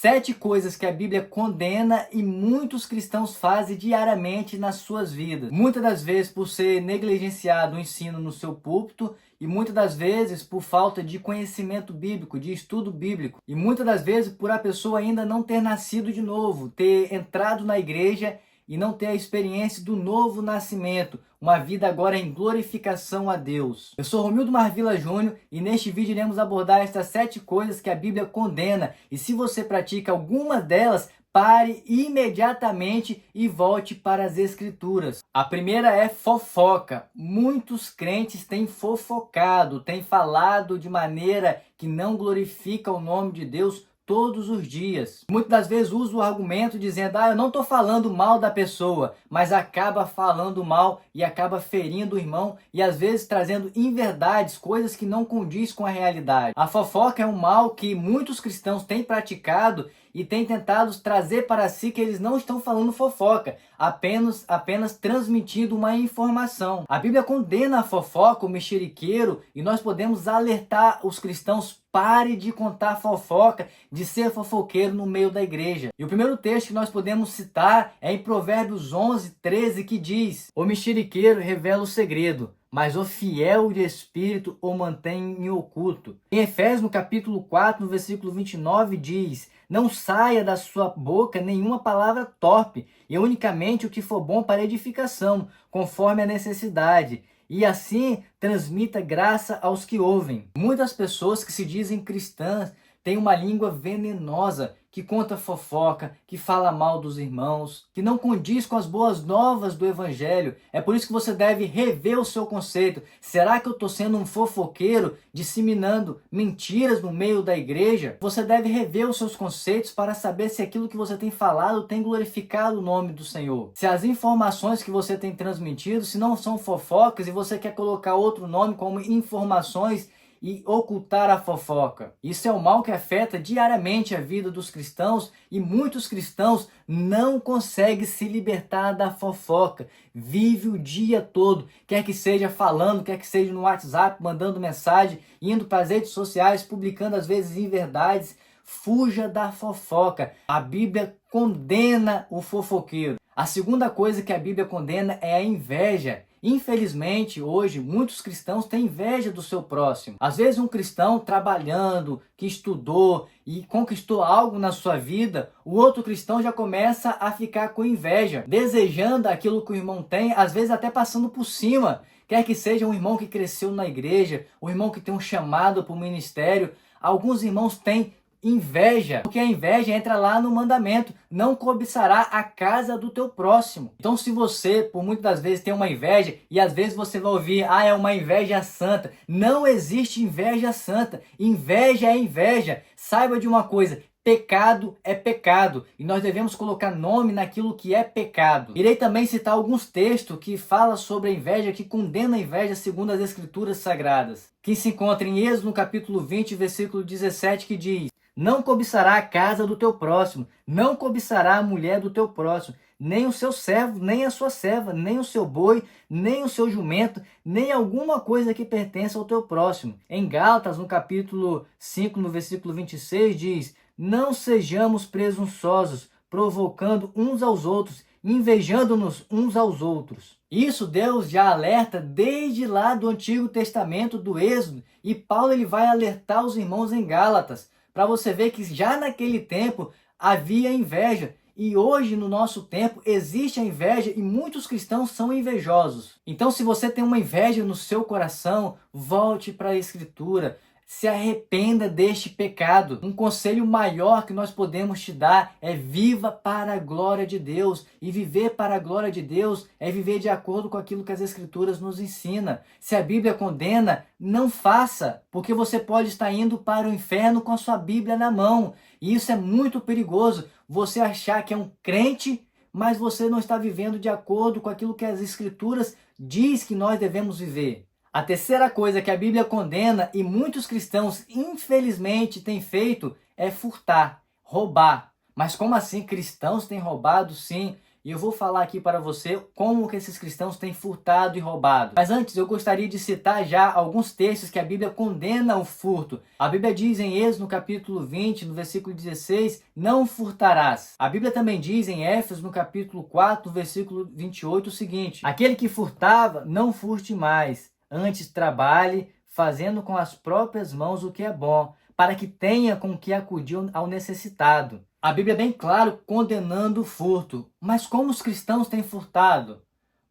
7 coisas que a Bíblia condena e muitos cristãos fazem diariamente nas suas vidas. Muitas das vezes por ser negligenciado o ensino no seu púlpito e muitas das vezes por falta de conhecimento bíblico, de estudo bíblico. E muitas das vezes por a pessoa ainda não ter nascido de novo, ter entrado na igreja e não ter a experiência do novo nascimento, uma vida agora em glorificação a Deus. Eu sou Romildo Marvila Júnior e neste vídeo iremos abordar estas 7 coisas que a Bíblia condena. E se você pratica alguma delas, pare imediatamente e volte para as Escrituras. A primeira é fofoca. Muitos crentes têm fofocado, têm falado de maneira que não glorifica o nome de Deus todos os dias. Muitas das vezes usa o argumento dizendo, eu não estou falando mal da pessoa, mas acaba falando mal e acaba ferindo o irmão e às vezes trazendo inverdades, coisas que não condiz com a realidade. A fofoca é um mal que muitos cristãos têm praticado e têm tentado trazer para si que eles não estão falando fofoca, apenas transmitindo uma informação. A Bíblia condena a fofoca, o mexeriqueiro, e nós podemos alertar os cristãos: pare de contar fofoca, de ser fofoqueiro no meio da igreja. E o primeiro texto que nós podemos citar é em Provérbios 11:13, que diz: o mexeriqueiro revela o segredo, mas o fiel de espírito o mantém em oculto. Em Efésios, no capítulo 4, no versículo 29, diz: não saia da sua boca nenhuma palavra torpe, e unicamente o que for bom para edificação, conforme a necessidade, e assim transmita graça aos que ouvem. Muitas pessoas que se dizem cristãs têm uma língua venenosa, que conta fofoca, que fala mal dos irmãos, que não condiz com as boas novas do Evangelho. É por isso que você deve rever o seu conceito. Será que eu estou sendo um fofoqueiro, disseminando mentiras no meio da igreja? Você deve rever os seus conceitos para saber se aquilo que você tem falado tem glorificado o nome do Senhor. Se as informações que você tem transmitido, se não são fofocas e você quer colocar outro nome como informações e ocultar a fofoca. Isso é o mal que afeta diariamente a vida dos cristãos e muitos cristãos não conseguem se libertar da fofoca. Vive o dia todo, quer que seja falando, quer que seja no WhatsApp, mandando mensagem, indo para as redes sociais, publicando às vezes inverdades. Fuja da fofoca. A Bíblia condena o fofoqueiro. A segunda coisa que a Bíblia condena é a inveja. Infelizmente, hoje, muitos cristãos têm inveja do seu próximo. Às vezes, um cristão trabalhando, que estudou e conquistou algo na sua vida, o outro cristão já começa a ficar com inveja, desejando aquilo que o irmão tem, às vezes até passando por cima. Quer que seja um irmão que cresceu na igreja, um irmão que tem um chamado para o ministério. Alguns irmãos têm inveja, porque a inveja entra lá no mandamento: não cobiçará a casa do teu próximo. Então, se você, por muitas das vezes, tem uma inveja, e às vezes você vai ouvir, é uma inveja santa. Não existe inveja santa. Inveja é inveja. Saiba de uma coisa: pecado é pecado, e nós devemos colocar nome naquilo que é pecado. Irei também citar alguns textos que falam sobre a inveja, que condena a inveja segundo as Escrituras Sagradas, que se encontra em Êxodo, no capítulo 20, versículo 17, que diz: não cobiçará a casa do teu próximo, não cobiçará a mulher do teu próximo, nem o seu servo, nem a sua serva, nem o seu boi, nem o seu jumento, nem alguma coisa que pertença ao teu próximo. Em Gálatas, no capítulo 5, no versículo 26, diz: não sejamos presunçosos, provocando uns aos outros, invejando-nos uns aos outros. Isso Deus já alerta desde lá do Antigo Testamento, do Êxodo, e Paulo ele vai alertar os irmãos em Gálatas, para você ver que já naquele tempo havia inveja. E hoje, no nosso tempo, existe a inveja e muitos cristãos são invejosos. Então, se você tem uma inveja no seu coração, volte para a Escritura. Se arrependa deste pecado. Um conselho maior que nós podemos te dar é: viva para a glória de Deus. E viver para a glória de Deus é viver de acordo com aquilo que as Escrituras nos ensinam. Se a Bíblia condena, não faça, porque você pode estar indo para o inferno com a sua Bíblia na mão. E isso é muito perigoso. Você achar que é um crente, mas você não está vivendo de acordo com aquilo que as Escrituras diz que nós devemos viver. A terceira coisa que a Bíblia condena e muitos cristãos infelizmente têm feito é furtar, roubar. Mas como assim? Cristãos têm roubado? Sim. e eu vou falar aqui para você como que esses cristãos têm furtado e roubado. Mas antes eu gostaria de citar já alguns textos que a Bíblia condena o furto. A Bíblia diz em Êxodo no capítulo 20, no versículo 16, não furtarás. A Bíblia também diz em Éfeso no capítulo 4, no versículo 28 o seguinte: aquele que furtava, não furte mais, antes trabalhe, fazendo com as próprias mãos o que é bom, para que tenha com que acudir ao necessitado. A Bíblia é bem claro condenando o furto. Mas como os cristãos têm furtado?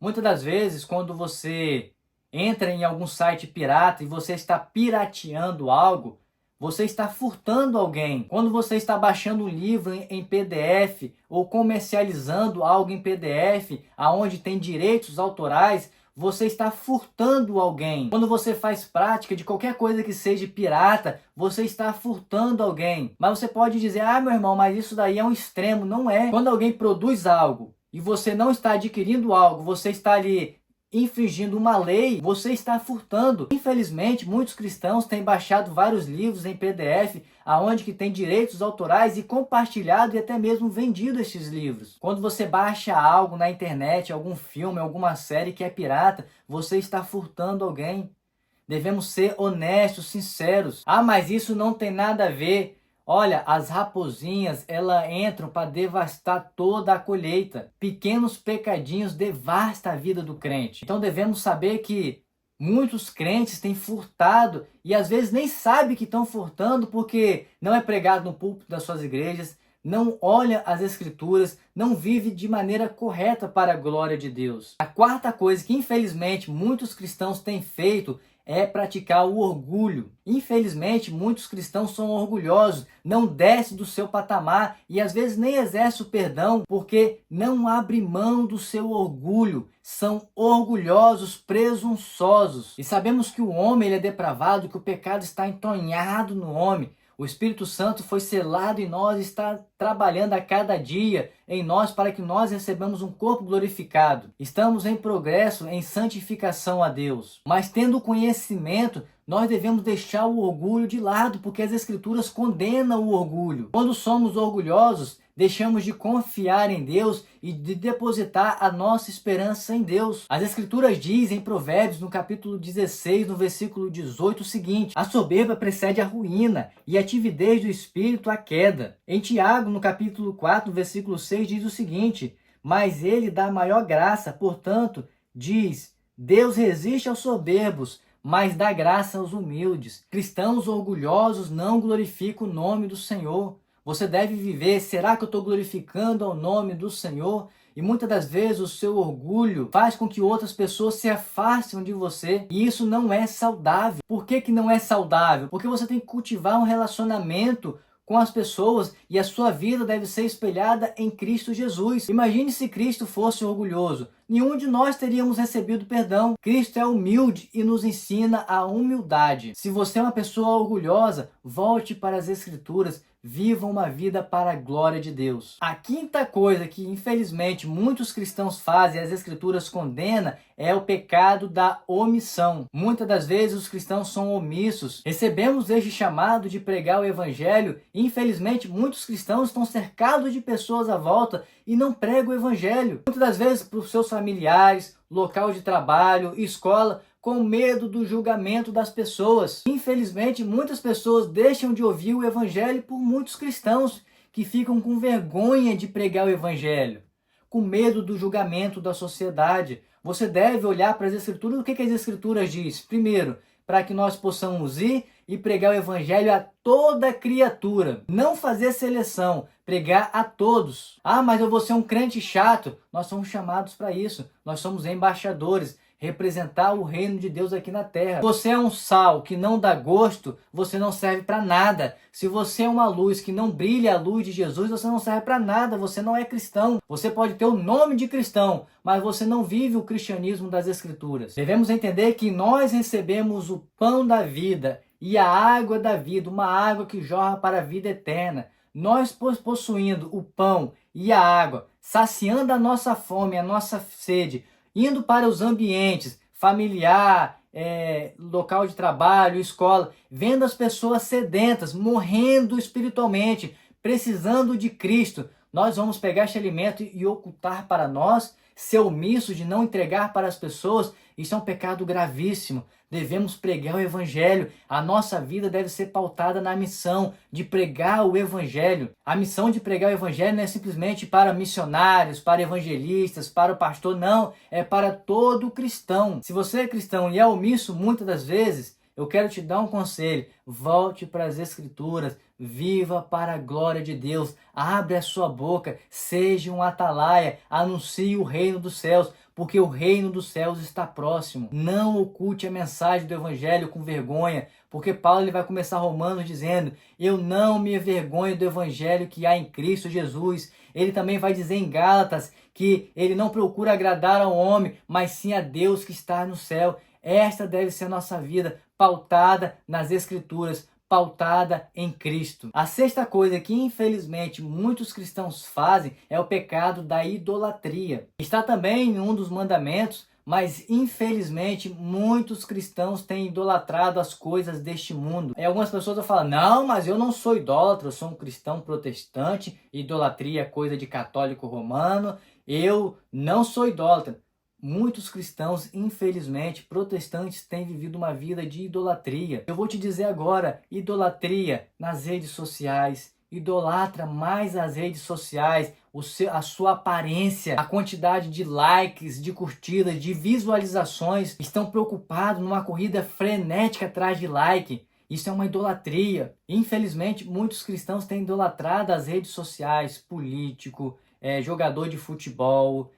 Muitas das vezes, quando você entra em algum site pirata e você está pirateando algo, você está furtando alguém. Quando você está baixando um livro em PDF ou comercializando algo em PDF, aonde tem direitos autorais, você está furtando alguém. Quando você faz prática de qualquer coisa que seja pirata, você está furtando alguém. Mas você pode dizer, ah, meu irmão, mas isso daí é um extremo. Não é. Quando alguém produz algo e você não está adquirindo algo, você está ali infringindo uma lei, você está furtando. Infelizmente, muitos cristãos têm baixado vários livros em PDF, aonde que tem direitos autorais e compartilhado e até mesmo vendido estes livros. Quando você baixa algo na internet, algum filme, alguma série que é pirata, você está furtando alguém. Devemos ser honestos, sinceros. Ah, mas isso não tem nada a ver. Olha, as raposinhas, elas entram para devastar toda a colheita. Pequenos pecadinhos devastam a vida do crente. Então devemos saber que muitos crentes têm furtado e às vezes nem sabem que estão furtando porque não é pregado no púlpito das suas igrejas, não olha as escrituras, não vive de maneira correta para a glória de Deus. A quarta coisa que infelizmente muitos cristãos têm feito é praticar o orgulho. Infelizmente, muitos cristãos são orgulhosos, não descem do seu patamar e às vezes nem exercem o perdão porque não abrem mão do seu orgulho. São orgulhosos, presunçosos. E sabemos que o homem ele é depravado, que o pecado está entranhado no homem. O Espírito Santo foi selado em nós e está trabalhando a cada dia em nós para que nós recebamos um corpo glorificado. Estamos em progresso, em santificação a Deus. Mas tendo conhecimento, nós devemos deixar o orgulho de lado, porque as Escrituras condenam o orgulho. Quando somos orgulhosos, deixamos de confiar em Deus e de depositar a nossa esperança em Deus. As Escrituras dizem em Provérbios, no capítulo 16, no versículo 18, o seguinte: a soberba precede a ruína e a timidez do espírito a queda. Em Tiago, no capítulo 4, no versículo 6, diz o seguinte: mas ele dá maior graça, portanto, diz, Deus resiste aos soberbos, mas dá graça aos humildes. Cristãos orgulhosos não glorificam o nome do Senhor. Você deve viver, será que eu estou glorificando ao nome do Senhor? E muitas das vezes o seu orgulho faz com que outras pessoas se afastem de você. E isso não é saudável. Por que que não é saudável? Porque você tem que cultivar um relacionamento com as pessoas e a sua vida deve ser espelhada em Cristo Jesus. Imagine se Cristo fosse orgulhoso. Nenhum de nós teríamos recebido perdão. Cristo é humilde e nos ensina a humildade. Se você é uma pessoa orgulhosa, volte para as Escrituras. Viva uma vida para a glória de Deus. A quinta coisa que infelizmente muitos cristãos fazem e as Escrituras condenam é o pecado da omissão. Muitas das vezes os cristãos são omissos. Recebemos este chamado de pregar o Evangelho e infelizmente muitos cristãos estão cercados de pessoas à volta e não pregam o Evangelho. Muitas das vezes para os seus familiares, local de trabalho, escola, com medo do julgamento das pessoas. Infelizmente, muitas pessoas deixam de ouvir o Evangelho por muitos cristãos que ficam com vergonha de pregar o Evangelho, com medo do julgamento da sociedade. Você deve olhar para as Escrituras. O que as Escrituras diz? Primeiro, para que nós possamos ir e pregar o Evangelho a toda criatura. Não fazer seleção, pregar a todos. Ah, mas eu vou ser um crente chato. Nós somos chamados para isso. Nós somos embaixadores. Representar o reino de Deus aqui na terra. Você é um sal que não dá gosto, você não serve para nada. Se você é uma luz que não brilha a luz de Jesus, você não serve para nada, você não é cristão. Você pode ter o nome de cristão, mas você não vive o cristianismo das Escrituras. Devemos entender que nós recebemos o pão da vida e a água da vida, uma água que jorra para a vida eterna. Nós possuindo o pão e a água, saciando a nossa fome, a nossa sede, indo para os ambientes familiar, local de trabalho, escola, vendo as pessoas sedentas, morrendo espiritualmente, precisando de Cristo, nós vamos pegar este alimento e ocultar para nós, ser omisso de não entregar para as pessoas. Isso é um pecado gravíssimo. Devemos pregar o Evangelho. A nossa vida deve ser pautada na missão de pregar o Evangelho. A missão de pregar o Evangelho não é simplesmente para missionários, para evangelistas, para o pastor, não. É para todo cristão. Se você é cristão e é omisso muitas das vezes, eu quero te dar um conselho. Volte para as Escrituras. Viva para a glória de Deus. Abre a sua boca. Seja um atalaia. Anuncie o reino dos céus, porque o reino dos céus está próximo. Não oculte a mensagem do Evangelho com vergonha, porque Paulo ele vai começar Romanos dizendo: eu não me envergonho do Evangelho que há em Cristo Jesus. Ele também vai dizer em Gálatas que ele não procura agradar ao homem, mas sim a Deus que está no céu. Esta deve ser a nossa vida, pautada nas Escrituras, pautada em Cristo. A sexta coisa que infelizmente muitos cristãos fazem é o pecado da idolatria. Está também em um dos mandamentos, mas infelizmente muitos cristãos têm idolatrado as coisas deste mundo. E algumas pessoas vão falar: não, mas eu não sou idólatra, eu sou um cristão protestante, idolatria é coisa de católico romano, eu não sou idólatra. Muitos cristãos, infelizmente, protestantes, têm vivido uma vida de idolatria. Eu vou te dizer agora, idolatria nas redes sociais. Idolatra mais as redes sociais, a sua aparência, a quantidade de likes, de curtidas, de visualizações. Estão preocupados numa corrida frenética atrás de like. Isso é uma idolatria. Infelizmente, muitos cristãos têm idolatrado as redes sociais, político, jogador de futebol,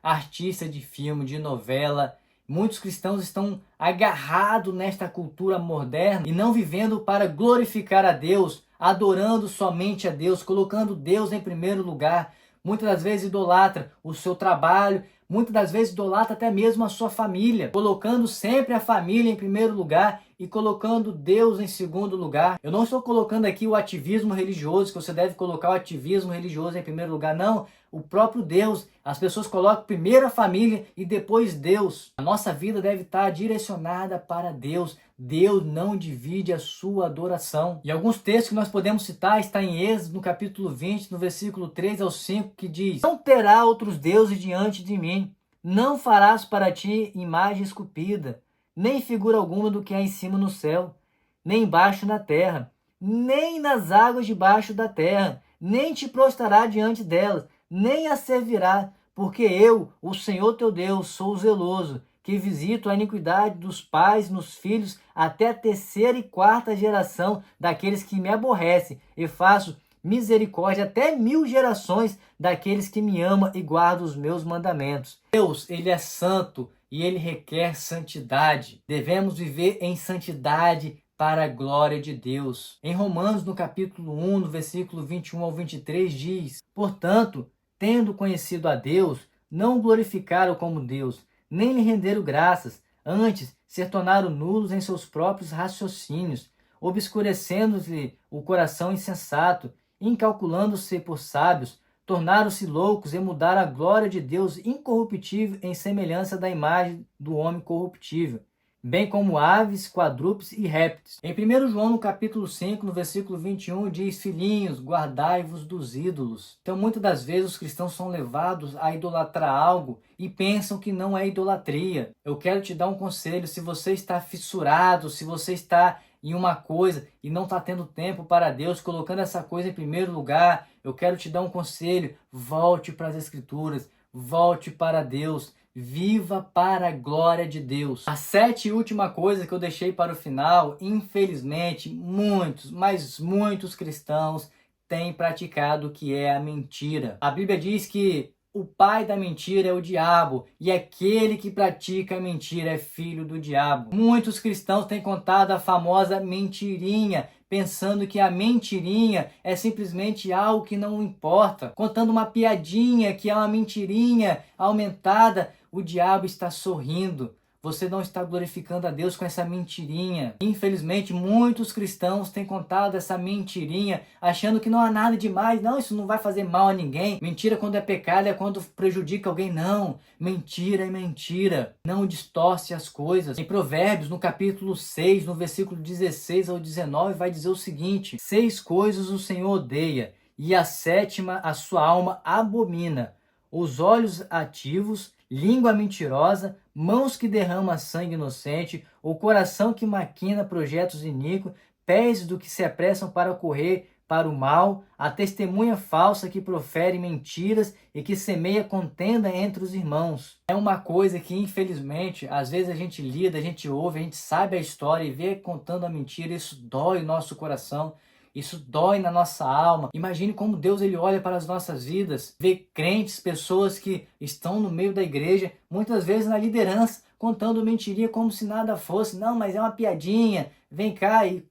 artista de filme, de novela. Muitos cristãos estão agarrados nesta cultura moderna e não vivendo para glorificar a Deus, adorando somente a Deus, colocando Deus em primeiro lugar. Muitas das vezes idolatra o seu trabalho, muitas das vezes idolatra até mesmo a sua família, colocando sempre a família em primeiro lugar e colocando Deus em segundo lugar. Eu não estou colocando aqui o ativismo religioso, que você deve colocar o ativismo religioso em primeiro lugar, não. O próprio Deus. As pessoas colocam primeiro a família e depois Deus. A nossa vida deve estar direcionada para Deus. Deus não divide a sua adoração. E alguns textos que nós podemos citar está em Êxodo, no capítulo 20, no versículo 3 ao 5, que diz: não terá outros deuses diante de mim. Não farás para ti imagem esculpida, nem figura alguma do que há em cima no céu, nem embaixo na terra, nem nas águas debaixo da terra, nem te prostrará diante delas, nem a servirá, porque eu, o Senhor teu Deus, sou zeloso, que visito a iniquidade dos pais nos filhos até a terceira e quarta geração daqueles que me aborrecem, e faço misericórdia até 1000 gerações daqueles que me amam e guardam os meus mandamentos. Deus, ele é santo e ele requer santidade. Devemos viver em santidade para a glória de Deus. Em Romanos, no capítulo 1, no versículo 21 ao 23, diz: portanto, tendo conhecido a Deus, não o glorificaram como Deus, nem lhe renderam graças, antes se tornaram nulos em seus próprios raciocínios, obscurecendo-lhe o coração insensato, incalculando-se por sábios, tornaram-se loucos e mudaram a glória de Deus incorruptível em semelhança da imagem do homem corruptível, bem como aves, quadrúpedes e répteis. Em 1 João, no capítulo 5, no versículo 21, diz: filhinhos, guardai-vos dos ídolos. Então, muitas das vezes, os cristãos são levados a idolatrar algo e pensam que não é idolatria. Eu quero te dar um conselho: se você está fissurado, se você está em uma coisa e não está tendo tempo para Deus, colocando essa coisa em primeiro lugar, eu quero te dar um conselho: volte para as Escrituras, volte para Deus, viva para a glória de Deus. A sétima e última coisa que eu deixei para o final, infelizmente, muitos, mas muitos cristãos têm praticado o que é a mentira. A Bíblia diz que o pai da mentira é o diabo, e aquele que pratica a mentira é filho do diabo. Muitos cristãos têm contado a famosa mentirinha, pensando que a mentirinha é simplesmente algo que não importa. Contando uma piadinha que é uma mentirinha aumentada, o diabo está sorrindo. Você não está glorificando a Deus com essa mentirinha. Infelizmente, muitos cristãos têm contado essa mentirinha, achando que não há nada demais. Não, isso não vai fazer mal a ninguém. Mentira quando é pecado, é quando prejudica alguém. Não, mentira é mentira. Não distorce as coisas. Em Provérbios, no capítulo 6, no versículo 16 ao 19, vai dizer o seguinte: 6 coisas o Senhor odeia, E a sétima, a sua alma abomina: os olhos ativos, língua mentirosa, mãos que derramam sangue inocente, o coração que maquina projetos iníquos, pés do que se apressam para correr para o mal, a testemunha falsa que profere mentiras e que semeia contenda entre os irmãos. É uma coisa que, infelizmente, às vezes a gente lida, a gente ouve, a gente sabe a história e vê contando a mentira, isso dói o nosso coração. Isso dói na nossa alma. Imagine como Deus ele olha para as nossas vidas, vê crentes, pessoas que estão no meio da igreja, muitas vezes na liderança, contando mentirinha como se nada fosse. Não, mas é uma piadinha. Vem cá e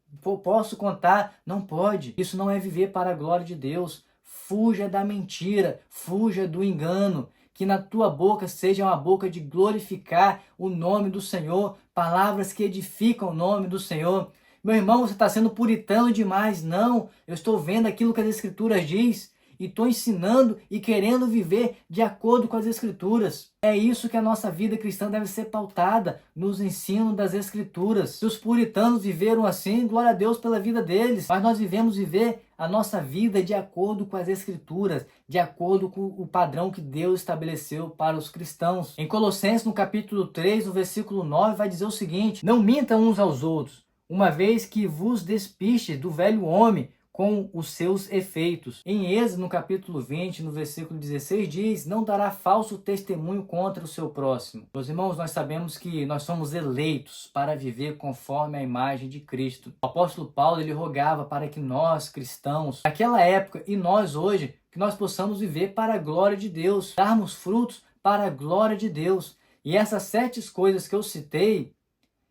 posso contar. Não pode. Isso não é viver para a glória de Deus. Fuja da mentira, fuja do engano. Que na tua boca seja uma boca de glorificar o nome do Senhor, palavras que edificam o nome do Senhor. Meu irmão, você está sendo puritano demais. Não, eu estou vendo aquilo que as Escrituras diz e estou ensinando e querendo viver de acordo com as Escrituras. É isso que a nossa vida cristã deve ser pautada, nos ensinos das Escrituras. Se os puritanos viveram assim, glória a Deus pela vida deles. Mas nós vivemos viver a nossa vida de acordo com as Escrituras, de acordo com o padrão que Deus estabeleceu para os cristãos. Em Colossenses, no capítulo 3, no versículo 9, vai dizer o seguinte: não mintam uns aos outros, uma vez que vos despiste do velho homem com os seus efeitos. Em Êxodo, no capítulo 20, no versículo 16, diz: não dará falso testemunho contra o seu próximo. Meus irmãos, nós sabemos que nós somos eleitos para viver conforme a imagem de Cristo. O apóstolo Paulo, ele rogava para que nós, cristãos, naquela época e nós hoje, que nós possamos viver para a glória de Deus, darmos frutos para a glória de Deus. E essas 7 coisas que eu citei,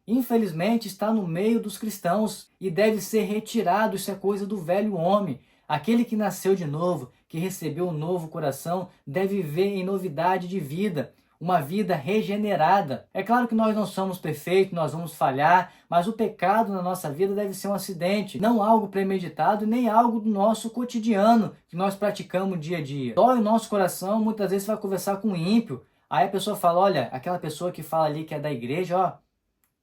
infelizmente, está no meio dos cristãos e deve ser retirado. Isso é coisa do velho homem. Aquele que nasceu de novo, que recebeu um novo coração, deve viver em novidade de vida, uma vida regenerada. É claro que nós não somos perfeitos, nós vamos falhar, mas o pecado na nossa vida deve ser um acidente, não algo premeditado, nem algo do nosso cotidiano que nós praticamos dia a dia. Dói o nosso coração, muitas vezes você vai conversar com um ímpio, aí a pessoa fala: olha, aquela pessoa que fala ali que é da igreja, ó,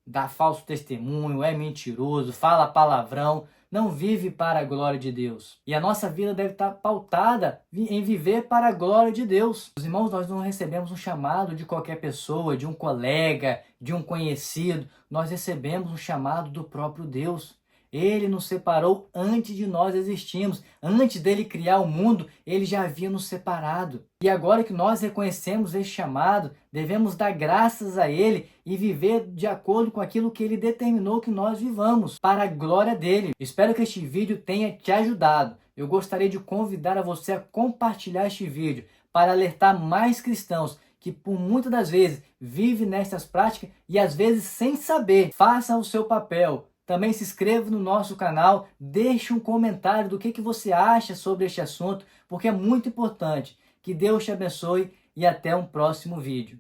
dá falso testemunho, é mentiroso, fala palavrão, não vive para a glória de Deus. E a nossa vida deve estar pautada em viver para a glória de Deus. Os irmãos, nós não recebemos um chamado de qualquer pessoa, de um colega, de um conhecido. Nós recebemos um chamado do próprio Deus. Ele nos separou antes de nós existirmos. Antes dele criar o mundo, ele já havia nos separado. E agora que nós reconhecemos esse chamado, devemos dar graças a ele e viver de acordo com aquilo que ele determinou que nós vivamos, para a glória dele. Espero que este vídeo tenha te ajudado. Eu gostaria de convidar a você a compartilhar este vídeo para alertar mais cristãos que por muitas das vezes vivem nestas práticas e às vezes sem saber. Faça o seu papel. Também se inscreva no nosso canal, deixe um comentário do que você acha sobre este assunto, porque é muito importante. Que Deus te abençoe e até um próximo vídeo.